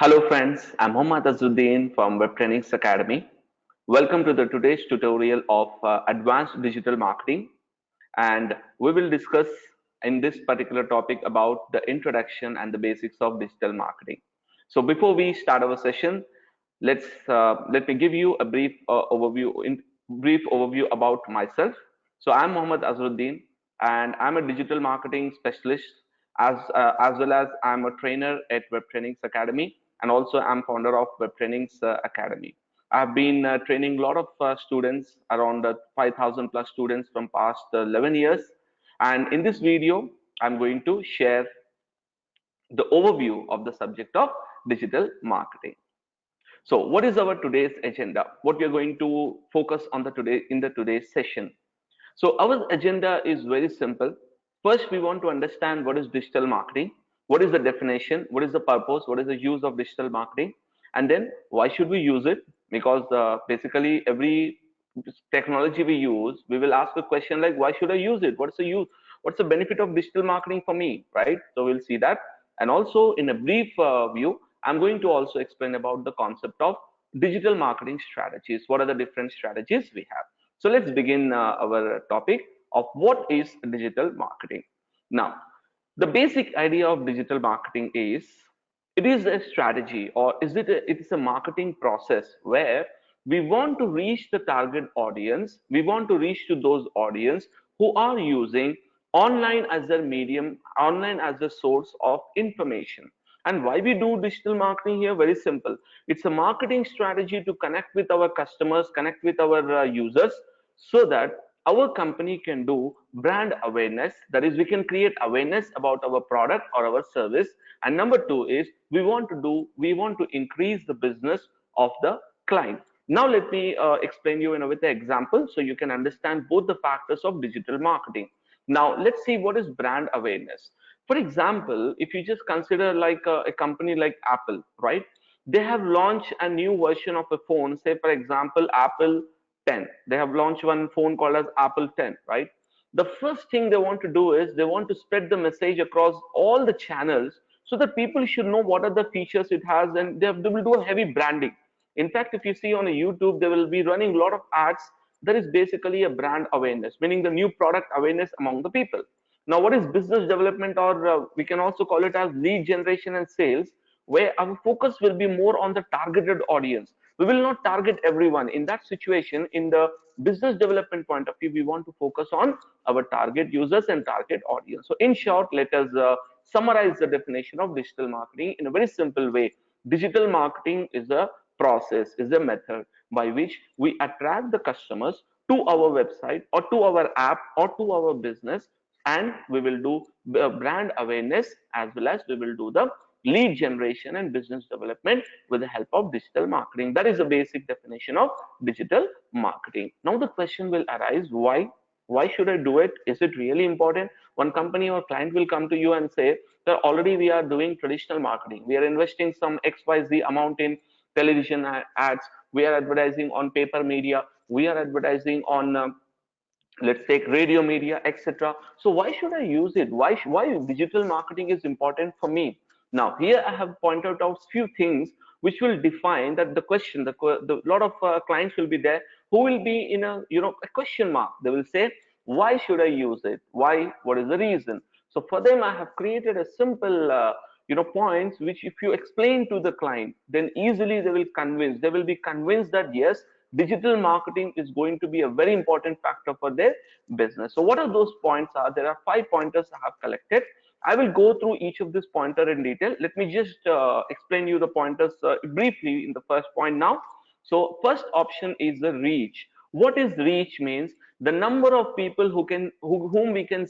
Hello friends, I'm Mohammad Azuddin from Web Trainings Academy. Welcome to the today's tutorial of advanced digital marketing, and we will discuss in this particular topic about the introduction and the basics of digital marketing. So before we start our session, let me give you a brief overview about myself. So I'm Mohammad Azruddin, and I'm a digital marketing specialist as well as I'm a trainer at Web Trainings Academy, and also I'm founder of Web Trainings Academy. I've been training a lot of students, around 5,000 plus students from past 11 years. And in this video, I'm going to share the overview of the subject of digital marketing. So, what is our today's agenda? What we are going to focus on the today's session. So, our agenda is very simple. First, we want to understand what is digital marketing, what is the definition, what is the purpose, what is the use of digital marketing, and then why should we use it? Because basically, every technology we use, we will ask a question like, why should I use it? What's the use? What's the benefit of digital marketing for me, right? So we'll see that. And also in a brief view, I'm going to also explain about the concept of digital marketing strategies. What are the different strategies we have? So let's begin our topic of what is digital marketing. Now, the basic idea of digital marketing is it is a strategy, or it is a marketing process where we want to reach the target audience. We want to reach to those audience who are using online as their medium, online as a source of information. And why we do digital marketing here? Very simple. It's a marketing strategy to connect with our customers, connect with our users, so that our company can do brand awareness. That is, we can create awareness about our product or our service. And number two is we want to increase the business of the client. Now let me explain you with an example so you can understand both the factors of digital marketing. Now let's see what is brand awareness. For example, if you just consider like a company like Apple, right? They have launched a new version of a phone, say for example, Apple 10. They have launched one phone called as Apple 10, right? The first thing they want to do is they want to spread the message across all the channels so that people should know what are the features it has, and they will do a heavy branding. In fact, if you see on a YouTube, they will be running a lot of ads. That is basically a brand awareness, meaning the new product awareness among the people. Now, what is business development, or we can also call it as lead generation and sales, where our focus will be more on the targeted audience. We will not target everyone. In that situation, in the business development point of view, we want to focus on our target users and target audience. So, in short, let us summarize the definition of digital marketing in a very simple way. Digital marketing is a process, is a method by which we attract the customers to our website or to our app or to our business, and we will do brand awareness as well as we will do the lead generation and business development with the help of digital marketing. That is the basic definition of digital marketing. Now the question will arise, why should I do it? Is it really important? One company or client will come to you and say that already we are doing traditional marketing, we are investing some xyz amount in television ads, we are advertising on paper media, we are advertising on let's take radio media, etc. So why should I use it? Why digital marketing is important for me? Now here I have pointed out few things which will define that the question. The lot of clients will be there who will be in a a question mark. They will say, why should I use it? Why? What is the reason? So for them I have created a simple points which if you explain to the client, then easily they will be convinced that yes, digital marketing is going to be a very important factor for their business. So what are those points? There are 5 pointers I have collected. I will go through each of this pointer in detail. Let me just explain you the pointers briefly in the first point now. So first option is the reach. What is reach? Means the number of people whom we can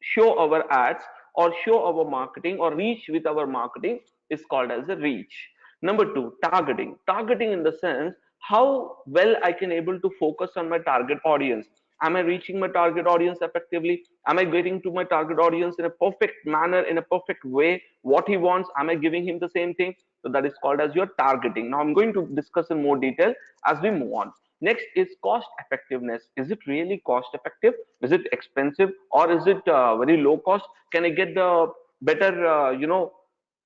show our ads or show our marketing or reach with our marketing is called as a reach. Number two, targeting. Targeting in the sense how well I can able to focus on my target audience. Am I reaching my target audience effectively? Am I getting to my target audience in a perfect manner, in a perfect way? What he wants, am I giving him the same thing? So that is called as your targeting. Now I'm going to discuss in more detail as we move on. Next is cost effectiveness. Is it really cost effective? Is it expensive, or is it very low cost? Can I get the better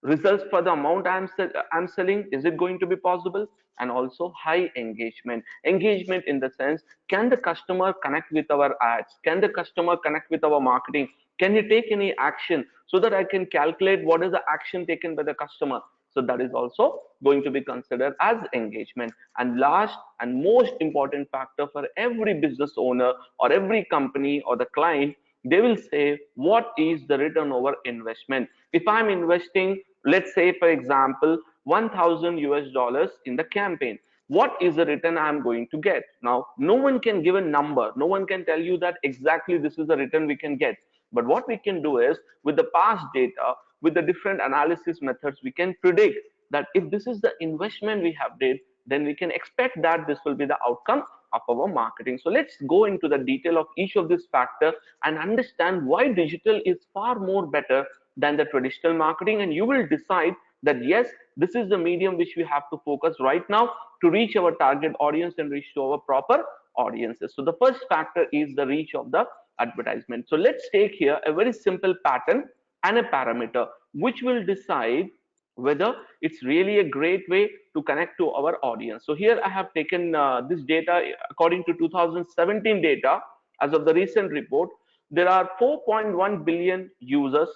results for the amount I'm selling, is it going to be possible? And also high engagement in the sense, can the customer connect with our ads, can the customer connect with our marketing, can he take any action, so that I can calculate what is the action taken by the customer. So that is also going to be considered as engagement. And last and most important factor for every business owner or every company or the client, they will say, what is the return over investment? If I'm investing, let's say for example, 1000 US dollars in the campaign, what is the return I'm going to get? Now, no one can give a number, no one can tell you that exactly this is the return we can get. But what we can do is, with the past data, with the different analysis methods, we can predict that if this is the investment we have did, then we can expect that this will be the outcome of our marketing. So let's go into the detail of each of these factors and understand why digital is far more better than the traditional marketing. And you will decide that yes, this is the medium which we have to focus right now to reach our target audience and reach to our proper audiences. So the first factor is the reach of the advertisement. So let's take here a very simple pattern and a parameter which will decide whether it's really a great way to connect to our audience. So here I have taken this data according to 2017 data. As of the recent report, there are 4.1 billion users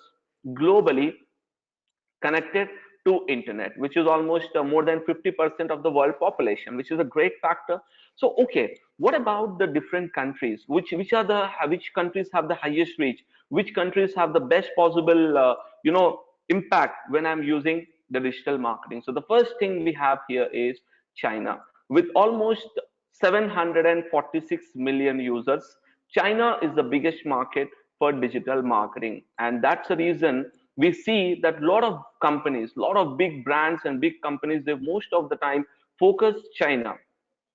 globally connected to internet, which is almost more than 50% of the world population, which is a great factor. So okay, what about the different countries? Which countries have the highest reach? Which countries have the best possible impact when I'm using the digital marketing? So the first thing we have here is China, with almost 746 million users. China is the biggest market for digital marketing, and that's the reason we see that a lot of companies, a lot of big brands and big companies, they most of the time focus China,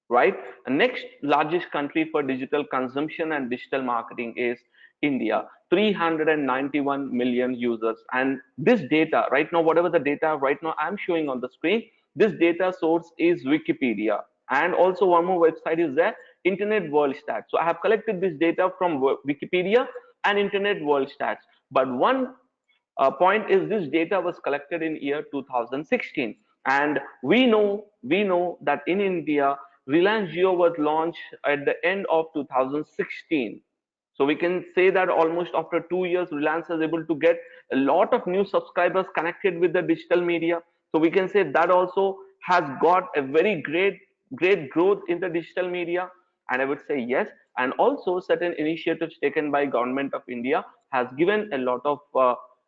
right? The next largest country for digital consumption and digital marketing is India, 391 million users. And this data right now, whatever the data right now I'm showing on the screen, this data source is Wikipedia. And also one more website is there, Internet World Stats. So I have collected this data from Wikipedia and Internet World Stats. But one point is, this data was collected in year 2016, and we know that in India, Reliance Jio was launched at the end of 2016. So we can say that almost after 2 years, Reliance is able to get a lot of new subscribers connected with the digital media. So we can say that also has got a very great growth in the digital media. And I would say yes. And also certain initiatives taken by government of India has given a lot of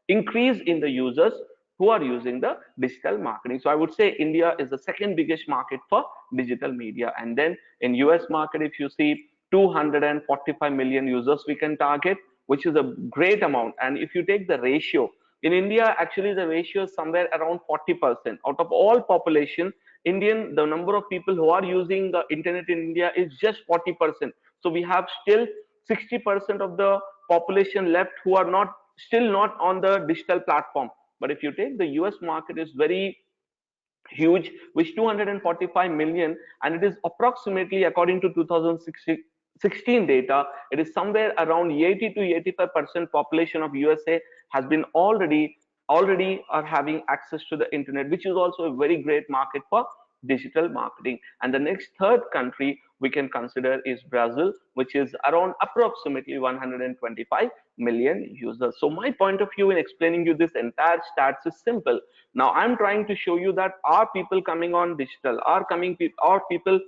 increase in the users who are using the digital marketing. So I would say India is the second biggest market for digital media. And then in US market, if you see, 245 million users we can target, which is a great amount. And if you take the ratio, in India, actually the ratio is somewhere around 40%. Out of all population, the number of people who are using the internet in India is just 40%. So we have still 60% of the population left who are still not on the digital platform. But if you take the US market, is very huge, which 245 million, and it is approximately, according to 2016 data, it is somewhere around 80 to 85% population of USA has been already are having access to the internet, which is also a very great market for digital marketing. And the next third country we can consider is Brazil, which is around approximately 125 million users. So my point of view in explaining you this entire stats is simple. Now I'm trying to show you that are people coming on digital, are people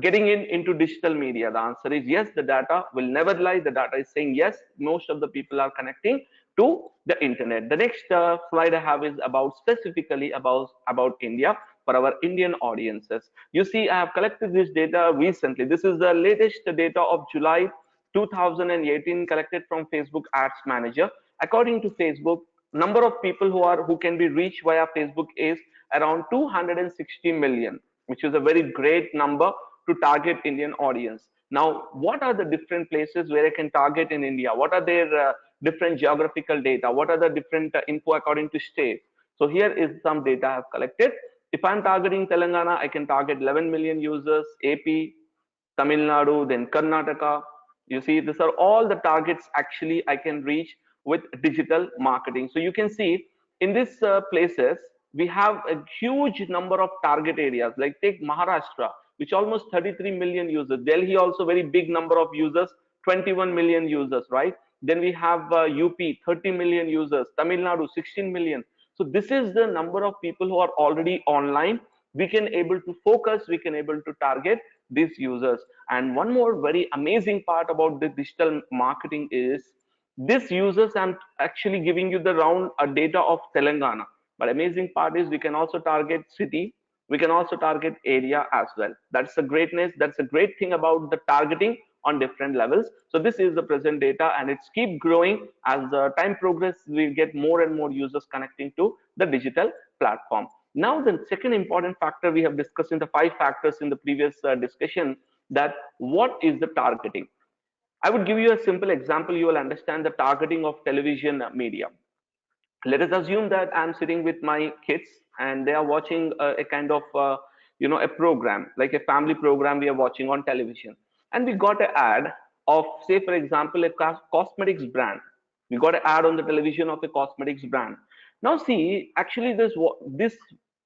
getting into digital media? The answer is yes. The data will never lie. The data is saying yes, most of the people are connecting to the internet. The next slide I have is about specifically about India, for our Indian audiences. You see, I have collected this data recently. This is the latest data of July 2018, collected from Facebook Ads Manager. According to Facebook, number of people who can be reached via Facebook is around 260 million, which is a very great number to target Indian audience. Now, what are the different places where I can target in India? What are their different geographical data? What are the different info according to state? So here is some data I have collected. If I'm targeting Telangana, I can target 11 million users, AP, Tamil Nadu, then Karnataka. You see, these are all the targets actually I can reach with digital marketing. So you can see in these places we have a huge number of target areas. Like take Maharashtra, which almost 33 million users. Delhi also very big number of users, 21 million users, right? Then we have UP, 30 million users, Tamil Nadu, 16 million. So this is the number of people who are already online. We can able to focus, we can able to target these users. And one more very amazing part about the digital marketing is this users, I'm actually giving you the round data of Telangana. But amazing part is we can also target city, we can also target area as well. That's the greatness, that's a great thing about the targeting on different levels. So this is the present data, and it's keep growing as the time progress. We get more and more users connecting to the digital platform. Now the second important factor we have discussed in the 5 factors in the previous discussion, that what is the targeting. I would give you a simple example. You will understand the targeting of television media. Let us assume that I'm sitting with my kids and they are watching a kind of a program, like a family program we are watching on television, and we got an ad of, say for example, a cosmetics brand. We got an ad on the television of a cosmetics brand. Now see, actually this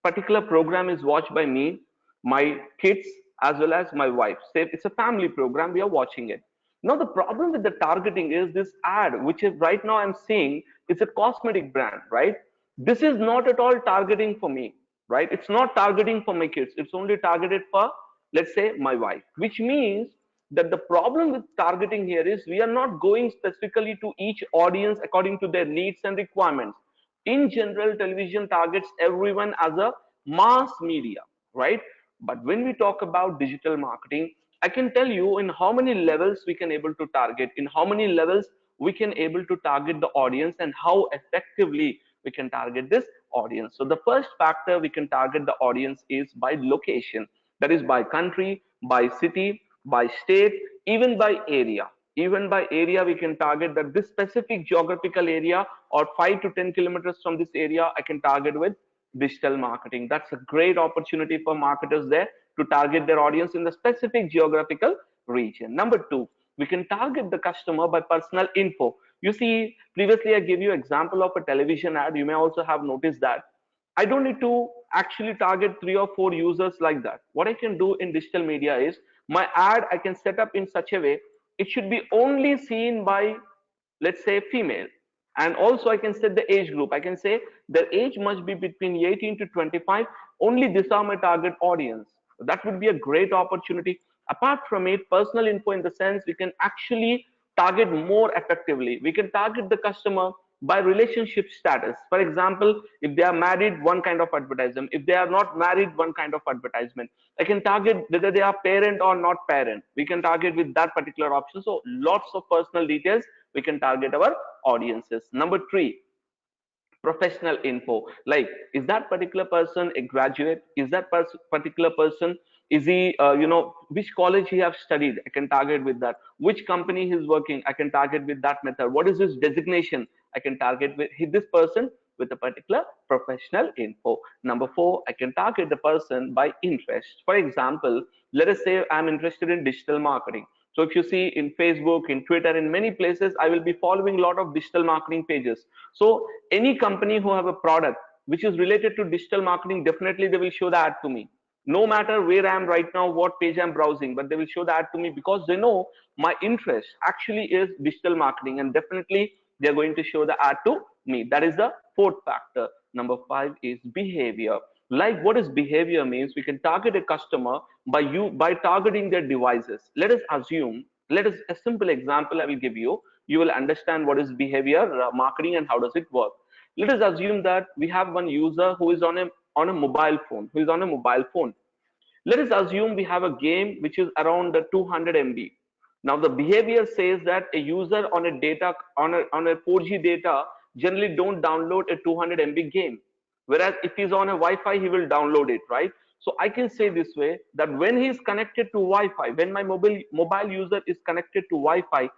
particular program is watched by me, my kids, as well as my wife. Say it's a family program, we are watching it. Now the problem with the targeting is this ad, which is right now I'm seeing, it's a cosmetic brand, right? This is not at all targeting for me, right? It's not targeting for my kids. It's only targeted for, let's say, my wife, which means that the problem with targeting here is we are not going specifically to each audience according to their needs and requirements. In general, television targets everyone as a mass media, right? But when we talk about digital marketing, I can tell you in how many levels we can able to target, in how many levels we can able to target the audience, and how effectively we can target this audience. So the first factor we can target the audience is by location, that is by country, by city, by state, even by area. Even by area we can target that this specific geographical area, or 5 to 10 kilometers from this area I can target with digital marketing. That's a great opportunity for marketers there to target their audience in the specific geographical region. Number two, we can target the customer by personal info. You see, previously I gave you example of a television ad. You may also have noticed that I don't need to actually target 3 or 4 users like that. What I can do in digital media is my ad I can set up in such a way it should be only seen by, let's say, female. And also I can set the age group. I can say their age must be between 18 to 25. Only these are my target audience. That would be a great opportunity. Apart from it, personal info in the sense we can actually target more effectively. We can target the customer by relationship status. For example, if they are married, one kind of advertisement. If they are not married, one kind of advertisement. I can target whether they are parent or not parent. We can target with that particular option. So lots of personal details we can target our audiences. Number three, professional info. Like, is that particular person a graduate? Is that particular person, is he which college he have studied? I can target with that. Which company he's working? I can target with that method. What is his designation? I can target with this person with a particular professional info. Number four, I can target the person by interest. For example, let us say I'm interested in digital marketing. So if you see in Facebook, in Twitter, in many places, I will be following a lot of digital marketing pages. So any company who have a product which is related to digital marketing, definitely they will show the ad to me. No matter where I am right now, what page I'm browsing, but they will show the ad to me because they know my interest actually is digital marketing, and definitely they're going to show the ad to me. That is the fourth factor. Number five is behavior. Like, what is behavior means? We can target a customer by targeting their devices. Let us assume, let us a simple example I will give you. You will understand what is behavior marketing and how does it work. Let us assume that we have one user who is on a mobile phone, Let us assume we have a game which is around the 200 MB. Now the behavior says that a user on a data on a 4G data generally don't download a 200 MB game, whereas if he's on a Wi-Fi he will download it, right? So I can say this way, that when he is connected to Wi-Fi, when my mobile user is connected to Wi-Fi,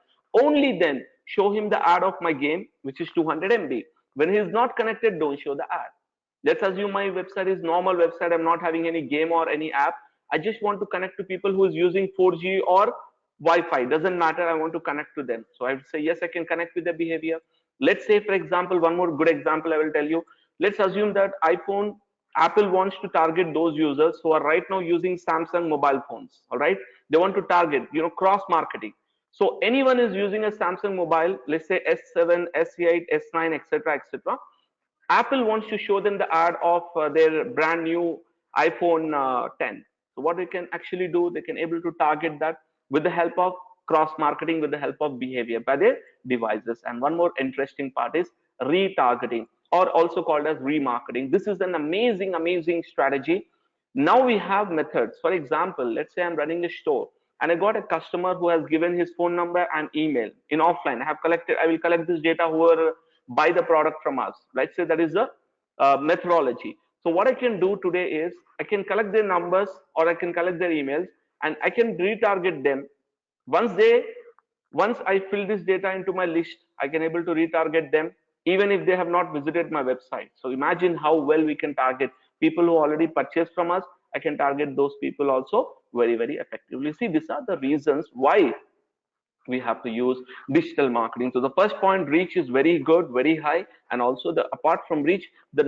only then show him the ad of my game which is 200 MB. When he is not connected, don't show the ad. Let's assume my website is normal website. I'm not having any game or any app. I just want to connect to people who is using 4G or Wi-Fi. Doesn't matter. I want to connect to them. So I would say, yes, I can connect with the behavior. Let's say, for example, one more good example I will tell you. Let's assume that Apple wants to target those users who are right now using Samsung mobile phones. All right, they want to target, cross marketing. So anyone is using a Samsung mobile, let's say S7, S8, S9, etc., etc. Apple wants to show them the ad of their brand new iPhone 10. So what they can actually do, they can able to target that with the help of cross marketing, with the help of behavior by their devices. And one more interesting part is retargeting, or also called as remarketing. This is an amazing, amazing strategy. Now we have methods. For example, let's say I'm running a store and I got a customer who has given his phone number and email in offline. I will collect this data whoever buy the product from us. Let's say that is the methodology. So what I can do today is I can collect their numbers or I can collect their emails and I can retarget them. Once they once I fill this data into my list, I can able to retarget them even if they have not visited my website. So imagine how well we can target people who already purchased from us. I can target those people also very, very effectively. See, these are the reasons why we have to use digital marketing. So the first point, reach is very good, very high, and also the apart from reach, the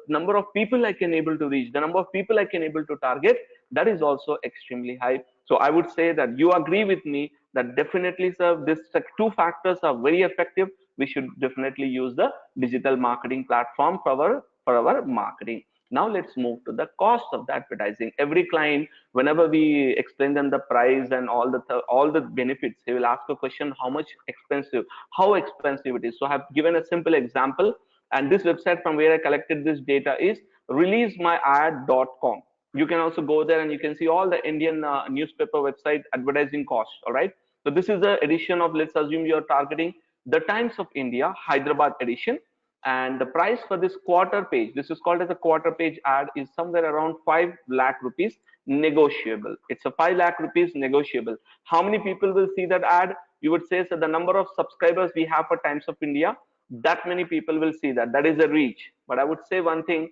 number of people I can able to reach, the number of people I can able to target, that is also extremely high. So I would say that you agree with me that definitely, sir, this two factors are very effective. We should definitely use the digital marketing platform for our marketing. Now let's move to the cost of the advertising. Every client, whenever we explain them the price and all the benefits, he will ask a question: how much expensive, how expensive it is. So I have given a simple example, and this website from where I collected this data is releasemyad.com. You can also go there and you can see all the Indian newspaper website advertising cost. All right. So this is the edition of, let's assume you're targeting the Times of India Hyderabad edition, and the price for this quarter page, this is called as a quarter page ad, is somewhere around 5 lakh rupees negotiable. It's a 5 lakh rupees negotiable. How many people will see that ad? You would say, so the number of subscribers we have for Times of India, that many people will see that. That is a reach. But I would say one thing,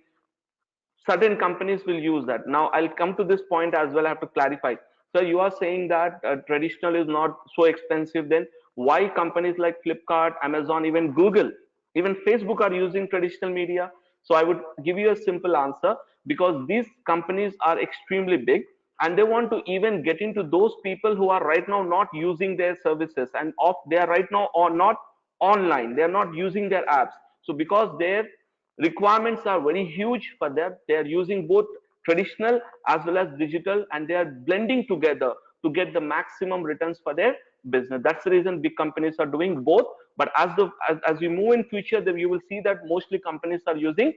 certain companies will use that. Now I'll come to this point as well. I have to clarify. So you are saying that traditional is not so expensive, then why companies like Flipkart, Amazon, even Google, even Facebook are using traditional media? So I would give you a simple answer: because these companies are extremely big and they want to even get into those people who are right now not using their services, and off they are right now or not online, they are not using their apps. So because their requirements are very huge for them, they are using both traditional as well as digital, and they are blending together to get the maximum returns for their business. That's the reason big companies are doing both. But as we move in future, then you will see that mostly companies are using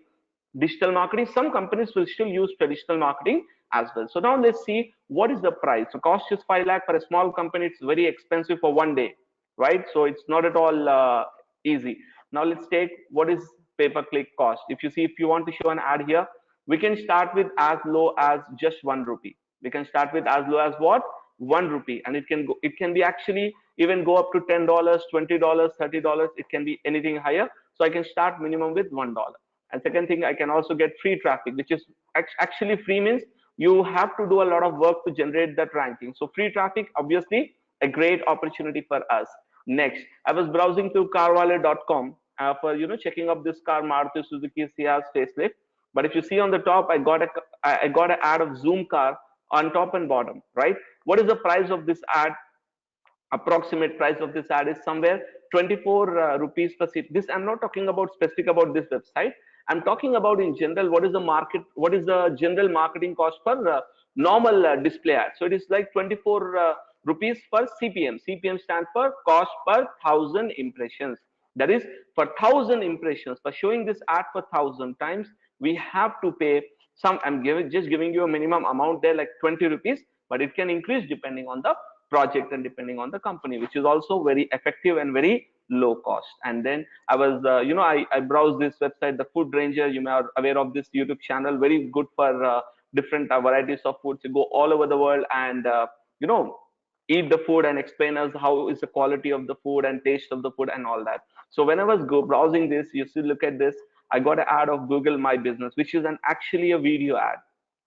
digital marketing. Some companies will still use traditional marketing as well. So now let's see what is the price. So cost is 5 lakh for a small company. It's very expensive for one day, right? So it's not at all easy. Now let's take what is pay per click cost. If you see, if you want to show an ad here, we can start with as low as just 1 rupee. We can start with as low as what? 1 rupee, and it can be actually even go up to $10, $20, $30. It can be anything higher. So I can start minimum with $1. And second thing, I can also get free traffic, which is actually free means you have to do a lot of work to generate that ranking. So free traffic, obviously, a great opportunity for us. Next, I was browsing through carwale.com for checking up this car, Maruti Suzuki Ciaz facelift. But if you see on the top, I got an ad of Zoom car on top and bottom, right? What is the price of this ad? Approximate price of this ad is somewhere 24 rupees per seat. This, I'm not talking about specific about this website. I'm talking about in general, what is the general marketing cost for normal display ad. So it is like 24 rupees per CPM. CPM stands for cost per 1,000 impressions. That is, for 1,000 impressions, for showing this ad for 1,000 times, we have to pay some. Just giving you a minimum amount there, like 20 rupees, but it can increase depending on the project and depending on the company, which is also very effective and very low cost. And then I was, I browsed this website, the Food Ranger. You may are aware of this YouTube channel, very good for different varieties of foods. You go all over the world and, you know, eat the food and explain us how is the quality of the food and taste of the food and all that. So when I was browsing this, you see, look at this. I got an ad of Google My Business, which is actually a video ad.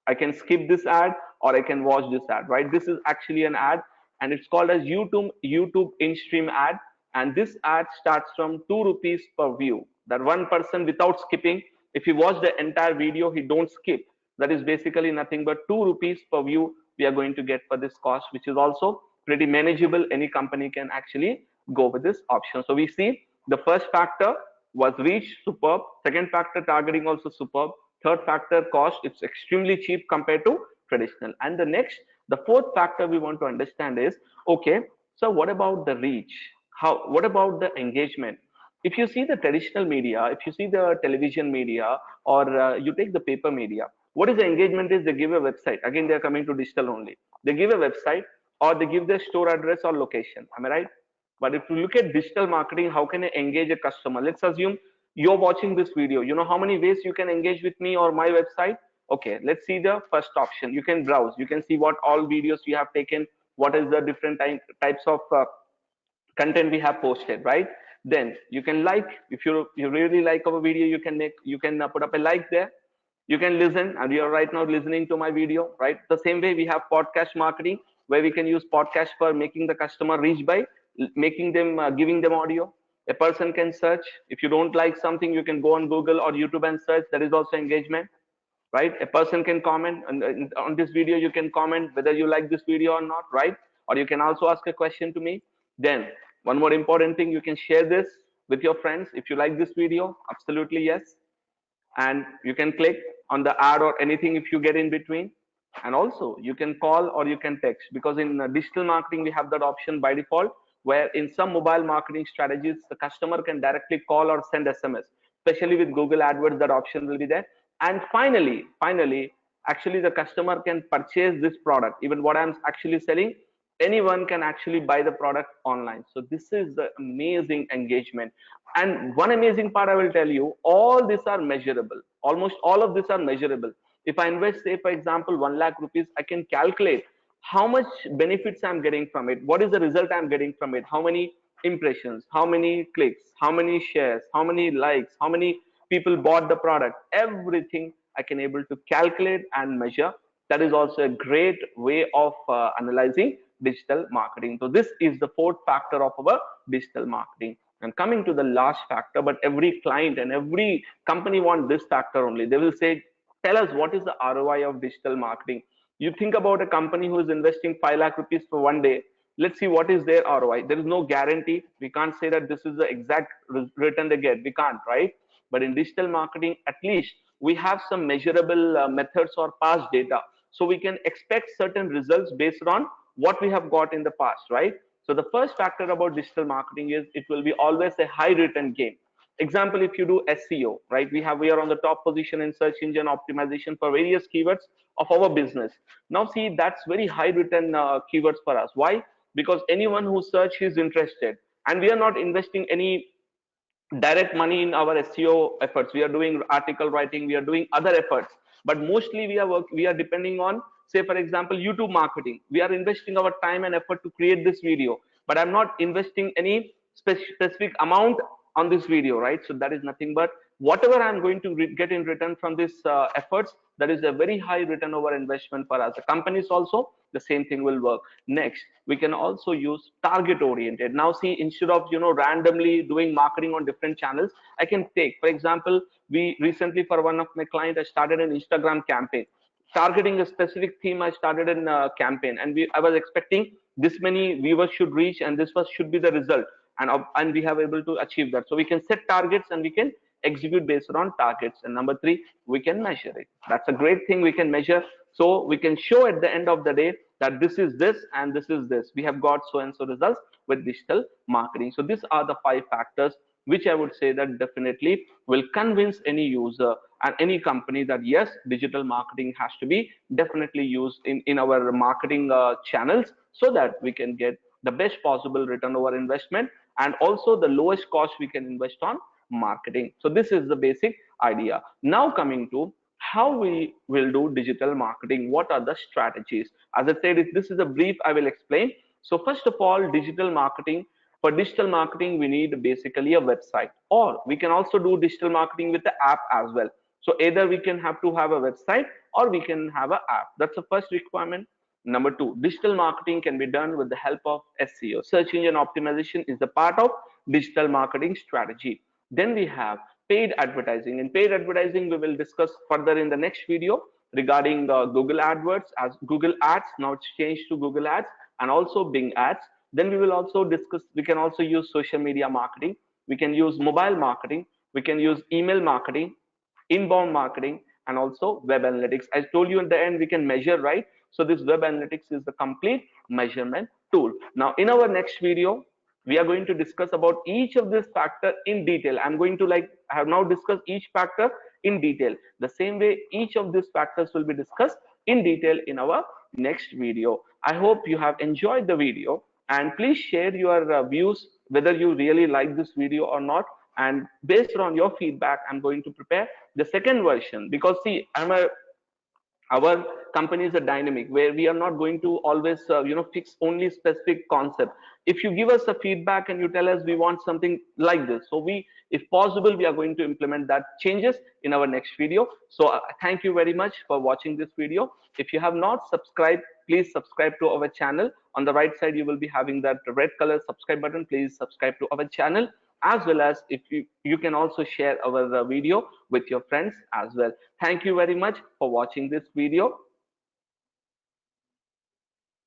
I can skip this ad or I can watch this ad, right? This is actually an ad, and it's called as YouTube in-stream ad. And this ad starts from 2 rupees per view. That one person, without skipping, If he watch the entire video, he don't skip. That is basically nothing but 2 rupees per view we are going to get for this cost, which is also pretty manageable. Any company can actually go with this option. So we see the first factor was reach, superb. Second factor, targeting, also superb. Third factor, cost, it's extremely cheap compared to traditional. And the fourth factor we want to understand is, okay, so what about the reach? What about the engagement? If you see the traditional media, if you see the television media, or you take the paper media, what is the engagement is they give a website. Again, they are coming to digital only. They give a website, or they give their store address or location. Am I right? But if you look at digital marketing, how can I engage a customer? Let's assume you're watching this video. You know how many ways you can engage with me or my website? Okay, let's see the first option. You can browse. You can see what all videos you have taken, what is the different types of content we have posted, right? Then you can like. If you really like our video, you can put up a like there. You can listen, and you are right now listening to my video, right? The same way we have podcast marketing, where we can use podcast for making the customer reach by making them giving them audio. A person can search. If you don't like something, you can go on Google or YouTube and search. That is also engagement, right? A person can comment on this video. You can comment whether you like this video or not, right? Or you can also ask a question to me. Then one more important thing, you can share this with your friends. If you like this video, absolutely yes. And you can click on the ad or anything if you get in between. And also you can call or you can text, because in digital marketing we have that option by default, where in some mobile marketing strategies the customer can directly call or send SMS. Especially with Google AdWords, that option will be there. And finally, actually the customer can purchase this product. Even what I'm actually selling, anyone can actually buy the product online. So this is the amazing engagement. And one amazing part I will tell you, all these are measurable. Almost all of these are measurable. If I invest, say for example, 1 lakh rupees, I can calculate how much benefits I'm getting from it, what is the result I'm getting from it, how many impressions, how many clicks, how many shares, how many likes, how many people bought the product. Everything I can able to calculate and measure. That is also a great way of analyzing digital marketing. So this is the fourth factor of our digital marketing. And coming to the last factor, but every client and every company want this factor only. They will say, tell us what is the ROI of digital marketing. You think about a company who is investing 5 lakh rupees for one day. Let's see what is their ROI. There is no guarantee. We can't say that this is the exact return they get. We can't, right? But in digital marketing, at least we have some measurable methods or past data. So we can expect certain results based on what we have got in the past, right? So the first factor about digital marketing is it will be always a high return game. Example, if you do SEO, right? We are on the top position in search engine optimization for various keywords of our business. Now see, that's very high return keywords for us. Why? Because anyone who search is interested, and we are not investing any direct money in our SEO efforts. We are doing article writing, we are doing other efforts, but mostly we are depending on, say for example, YouTube marketing. We are investing our time and effort to create this video, but I'm not investing any specific amount on this video, right? So that is nothing but whatever I'm going to get in return from this efforts. That is a very high return over investment for us. The companies also the same thing will work. Next, we can also use target oriented. Now see, instead of randomly doing marketing on different channels, I can take, for example, we recently, for one of my clients, I started an Instagram campaign targeting a specific theme. I started a campaign, and I was expecting this many viewers should reach, and this was should be the result, and we have able to achieve that. So we can set targets and we can execute based on targets. And number three, we can measure it. That's a great thing, we can measure. So we can show at the end of the day that this is this and this is this. We have got so and so results with digital marketing. So these are the 5 factors which I would say that definitely will convince any user and any company that yes, digital marketing has to be definitely used in our marketing channels, so that we can get the best possible return over investment, and also the lowest cost we can invest on marketing. So this is the basic idea. Now coming to how we will do digital marketing, what are the strategies? As I said, if this is a brief, I will explain. So first of all, digital marketing. For digital marketing, we need basically a website, or we can also do digital marketing with the app as well. So either we can have to have a website or we can have an app. That's the first requirement. Number two, digital marketing can be done with the help of SEO. Search engine optimization is the part of digital marketing strategy. Then we have paid advertising. In paid advertising, we will discuss further in the next video regarding Google AdWords as Google Ads. Now it's changed to Google Ads and also Bing Ads. Then we will also discuss, we can also use social media marketing. We can use mobile marketing. We can use email marketing, inbound marketing, and also web analytics. I told you in the end, we can measure, right? So this web analytics is the complete measurement tool. Now in our next video, we are going to discuss about each of this factor in detail. I'm going to like I have now discussed each factor in detail. The same way each of these factors will be discussed in detail in our next video. I hope you have enjoyed the video, and please share your views whether you really like this video or not. And based on your feedback, I'm going to prepare the second version, because see, our companies are dynamic, where we are not going to always fix only specific concept. If you give us a feedback and you tell us we want something like this, so we, if possible, we are going to implement that changes in our next video. So thank you very much for watching this video. If you have not subscribed, please subscribe to our channel. On the right side you will be having that red color subscribe button. Please subscribe to our channel, as well as if you can also share our video with your friends as well. Thank you very much for watching this video.